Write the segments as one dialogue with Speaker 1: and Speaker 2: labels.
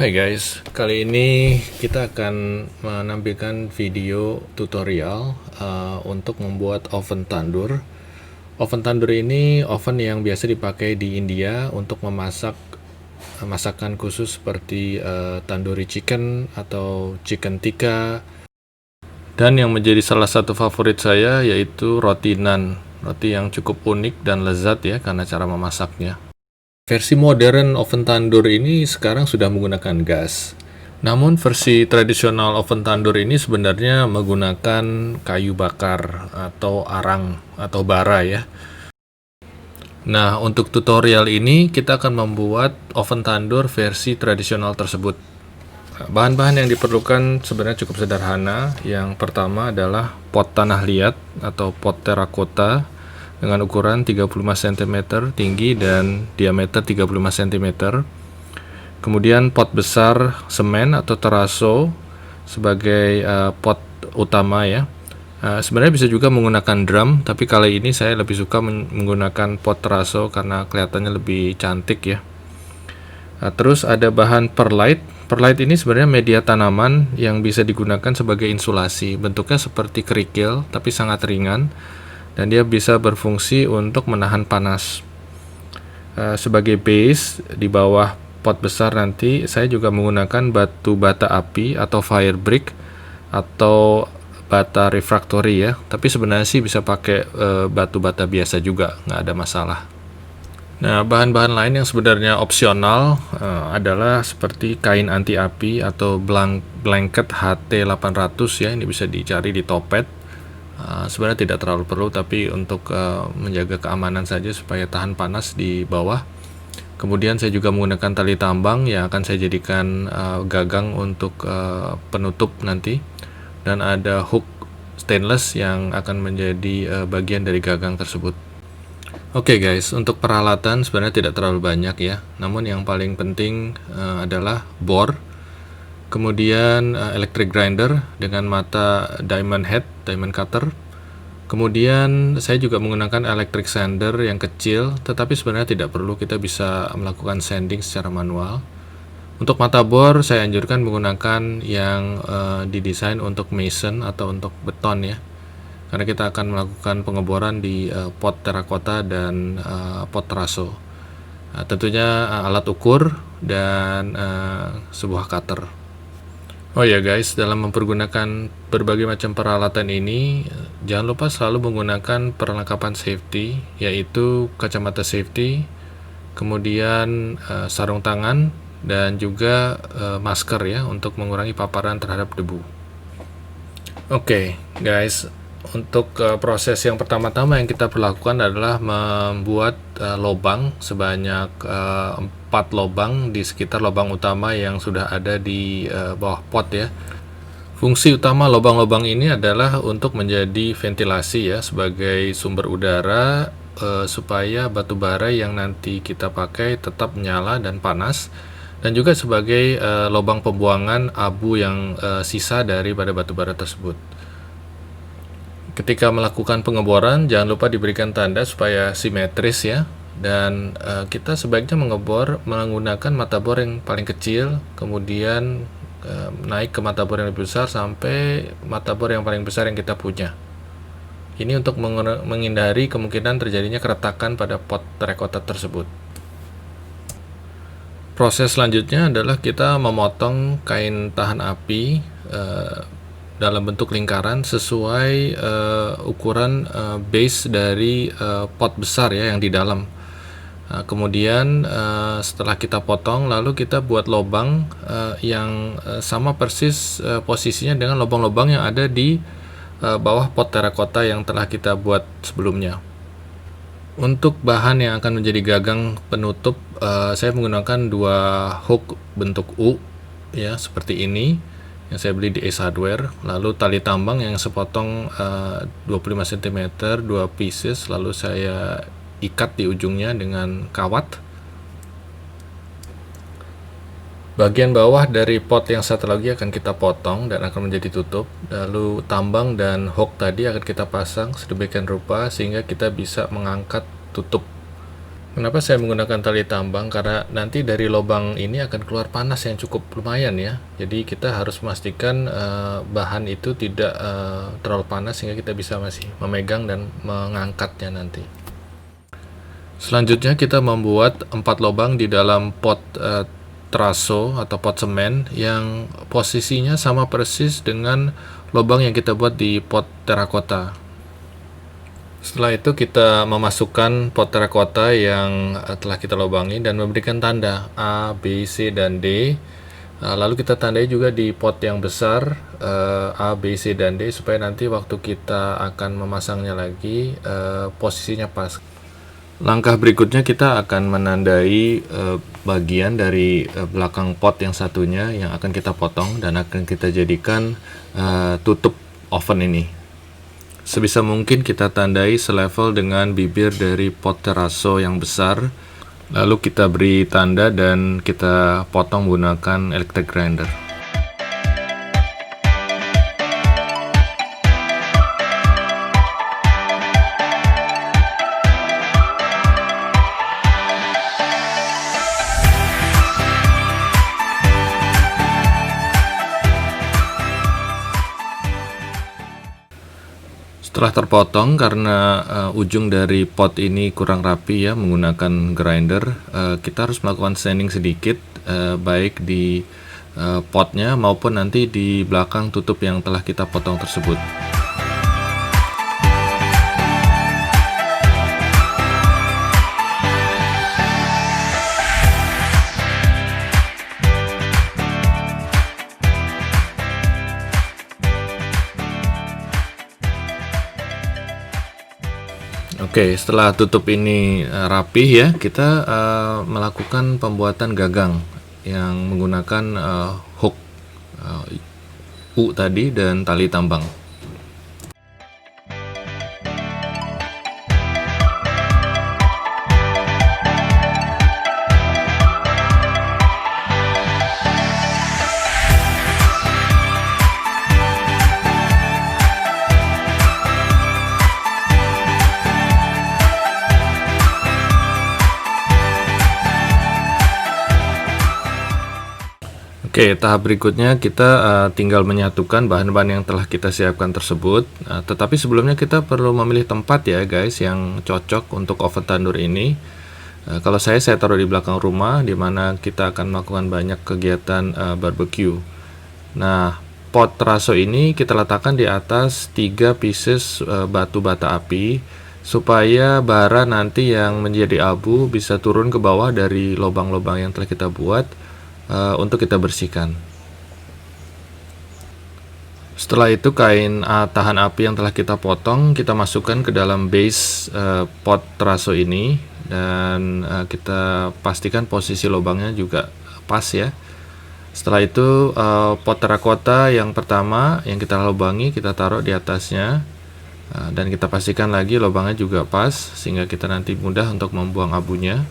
Speaker 1: Hai guys, kali ini kita akan menampilkan video tutorial untuk membuat oven tandur. Oven tandur ini oven yang biasa dipakai di India untuk memasak masakan khusus seperti tandoori chicken atau chicken tikka. Dan yang menjadi salah satu favorit saya yaitu roti naan, roti yang cukup unik dan lezat ya karena cara memasaknya. Versi modern oven tandur ini sekarang sudah menggunakan gas. Namun versi tradisional oven tandur ini sebenarnya menggunakan kayu bakar atau arang atau bara ya. Nah, untuk tutorial ini kita akan membuat oven tandur versi tradisional tersebut. Bahan-bahan yang diperlukan sebenarnya cukup sederhana. Yang pertama adalah pot tanah liat atau pot terakota dengan ukuran 35 cm tinggi dan diameter 35 cm. Kemudian pot besar semen atau teraso sebagai pot utama ya. Sebenarnya bisa juga menggunakan drum, tapi kali ini saya lebih suka menggunakan pot teraso karena kelihatannya lebih cantik ya. Terus ada bahan perlite. Perlite ini sebenarnya media tanaman yang bisa digunakan sebagai insulasi. Bentuknya seperti kerikil tapi sangat ringan dan dia bisa berfungsi untuk menahan panas. Sebagai base di bawah pot besar nanti saya juga menggunakan batu bata api atau fire brick atau bata refractory ya. Tapi sebenarnya sih bisa pakai batu bata biasa juga, nggak ada masalah. Nah, bahan-bahan lain yang sebenarnya opsional adalah seperti kain anti api atau blanket HT800 ya. Ini bisa dicari di Topet. Sebenarnya tidak terlalu perlu, tapi untuk menjaga keamanan saja supaya tahan panas di bawah. Kemudian saya juga menggunakan tali tambang yang akan saya jadikan gagang untuk penutup nanti. Dan ada hook stainless yang akan menjadi bagian dari gagang tersebut. Oke guys, untuk peralatan sebenarnya tidak terlalu banyak ya. Namun yang paling penting adalah bor, kemudian electric grinder dengan mata diamond head, diamond cutter. Kemudian saya juga menggunakan electric sander yang kecil, tetapi sebenarnya tidak perlu, kita bisa melakukan sanding secara manual. Untuk mata bor saya anjurkan menggunakan yang didesain untuk mason atau untuk beton ya. Karena kita akan melakukan pengeboran di pot terakota dan pot teraso. Tentunya alat ukur dan sebuah cutter. Oh ya guys, dalam mempergunakan berbagai macam peralatan ini, jangan lupa selalu menggunakan perlengkapan safety, yaitu kacamata safety, kemudian sarung tangan, dan juga masker ya, untuk mengurangi paparan terhadap debu. Oke guys, untuk proses yang pertama-tama yang kita perlakukan adalah membuat lubang sebanyak 4 lubang di sekitar lubang utama yang sudah ada di bawah pot ya. Fungsi utama lubang-lubang ini adalah untuk menjadi ventilasi ya, sebagai sumber udara supaya batu bara yang nanti kita pakai tetap nyala dan panas, dan juga sebagai lubang pembuangan abu yang sisa daripada batu bara tersebut. Ketika melakukan pengeboran, jangan lupa diberikan tanda supaya simetris ya. Dan kita sebaiknya mengebor menggunakan mata bor yang paling kecil, kemudian naik ke mata bor yang lebih besar sampai mata bor yang paling besar yang kita punya. Ini untuk menghindari kemungkinan terjadinya keretakan pada pot terakota tersebut. Proses selanjutnya adalah kita memotong kain tahan api dalam bentuk lingkaran sesuai ukuran base dari pot besar ya yang di dalam. Kemudian setelah kita potong, lalu kita buat lubang yang sama persis posisinya dengan lubang-lubang yang ada di bawah pot terakota yang telah kita buat sebelumnya. Untuk bahan yang akan menjadi gagang penutup, saya menggunakan 2 hook bentuk U ya, seperti ini yang saya beli di Ace Hardware. Lalu tali tambang yang sepotong 25 cm, 2 pieces, lalu saya ikat di ujungnya dengan kawat. Bagian bawah dari pot yang satu lagi akan kita potong dan akan menjadi tutup. Lalu tambang dan hook tadi akan kita pasang sedemikian rupa sehingga kita bisa mengangkat tutup. Kenapa saya menggunakan tali tambang? Karena nanti dari lubang ini akan keluar panas yang cukup lumayan ya. Jadi kita harus memastikan bahan itu tidak terlalu panas sehingga kita bisa masih memegang dan mengangkatnya nanti. Selanjutnya kita membuat 4 lubang di dalam pot teraso atau pot semen yang posisinya sama persis dengan lubang yang kita buat di pot terakota. Setelah itu kita memasukkan pot terakota yang telah kita lubangi dan memberikan tanda A, B, C, dan D. Lalu kita tandai juga di pot yang besar A, B, C, dan D supaya nanti waktu kita akan memasangnya lagi posisinya pas. Langkah berikutnya kita akan menandai bagian dari belakang pot yang satunya yang akan kita potong dan akan kita jadikan tutup oven ini. Sebisa mungkin kita tandai selevel dengan bibir dari pot teraso yang besar. Lalu kita beri tanda dan kita potong menggunakan electric grinder. Setelah terpotong karena ujung dari pot ini kurang rapi ya menggunakan grinder, kita harus melakukan sanding sedikit baik di potnya maupun nanti di belakang tutup yang telah kita potong tersebut. Oke, setelah tutup ini rapih ya, kita melakukan pembuatan gagang yang menggunakan hook U tadi dan tali tambang. Oke, tahap berikutnya kita tinggal menyatukan bahan-bahan yang telah kita siapkan tersebut. Tetapi sebelumnya kita perlu memilih tempat ya guys yang cocok untuk oven tandur ini. Kalau saya taruh di belakang rumah, di mana kita akan melakukan banyak kegiatan barbecue. Nah, pot teraso ini kita letakkan di atas 3 pieces batu bata api supaya bara nanti yang menjadi abu bisa turun ke bawah dari lubang-lubang yang telah kita buat untuk kita bersihkan. Setelah itu kain tahan api yang telah kita potong kita masukkan ke dalam base pot teraso ini dan kita pastikan posisi lubangnya juga pas ya. Setelah itu pot terakota yang pertama yang kita lubangi kita taruh di atasnya dan kita pastikan lagi lubangnya juga pas sehingga kita nanti mudah untuk membuang abunya.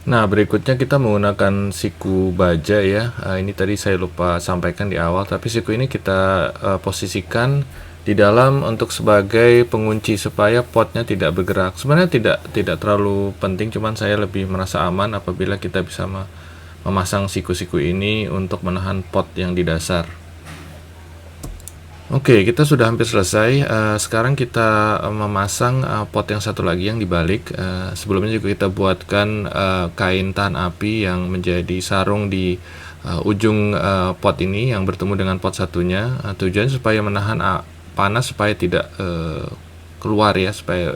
Speaker 1: Nah, berikutnya kita menggunakan siku baja ya. Ini tadi saya lupa sampaikan di awal, tapi siku ini kita posisikan di dalam untuk sebagai pengunci supaya potnya tidak bergerak. Sebenarnya tidak terlalu penting, cuman saya lebih merasa aman apabila kita bisa memasang siku-siku ini untuk menahan pot yang di dasar. Oke, kita sudah hampir selesai. Sekarang kita memasang pot yang satu lagi yang dibalik. Sebelumnya juga kita buatkan kain tahan api yang menjadi sarung di ujung pot ini yang bertemu dengan pot satunya. Tujuannya supaya menahan panas supaya tidak keluar ya, supaya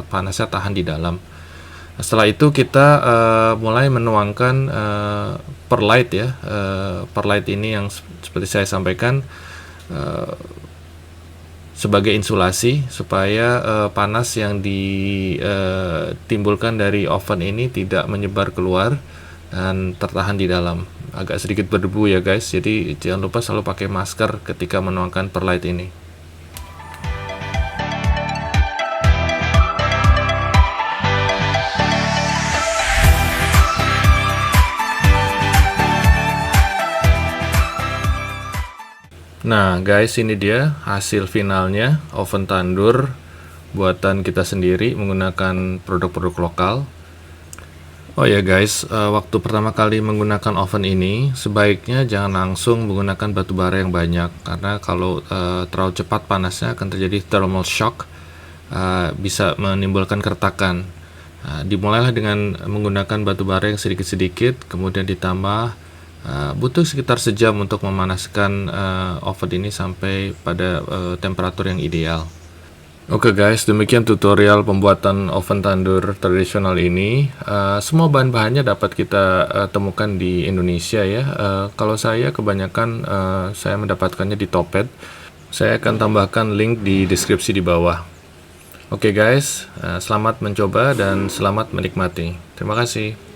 Speaker 1: panasnya tahan di dalam. Setelah itu kita mulai menuangkan perlite ya. Perlite ini yang seperti saya sampaikan sebagai insulasi supaya panas yang ditimbulkan dari oven ini tidak menyebar keluar dan tertahan di dalam. Agak sedikit berdebu ya guys, jadi jangan lupa selalu pakai masker ketika menuangkan perlite ini. Nah guys, ini dia hasil finalnya oven tandur buatan kita sendiri menggunakan produk-produk lokal. Oh ya guys, waktu pertama kali menggunakan oven ini sebaiknya jangan langsung menggunakan batu bara yang banyak, karena kalau terlalu cepat panasnya akan terjadi thermal shock, bisa menimbulkan keretakan. Dimulailah dengan menggunakan batu bara yang sedikit-sedikit, kemudian ditambah, butuh sekitar sejam untuk memanaskan oven ini sampai pada temperatur yang ideal. Oke guys, demikian tutorial pembuatan oven tandur tradisional ini. Semua bahan-bahannya dapat kita temukan di Indonesia ya. Kalau saya kebanyakan saya mendapatkannya di Topet. Saya akan tambahkan link di deskripsi di bawah. Oke guys, selamat mencoba dan selamat menikmati. Terima kasih.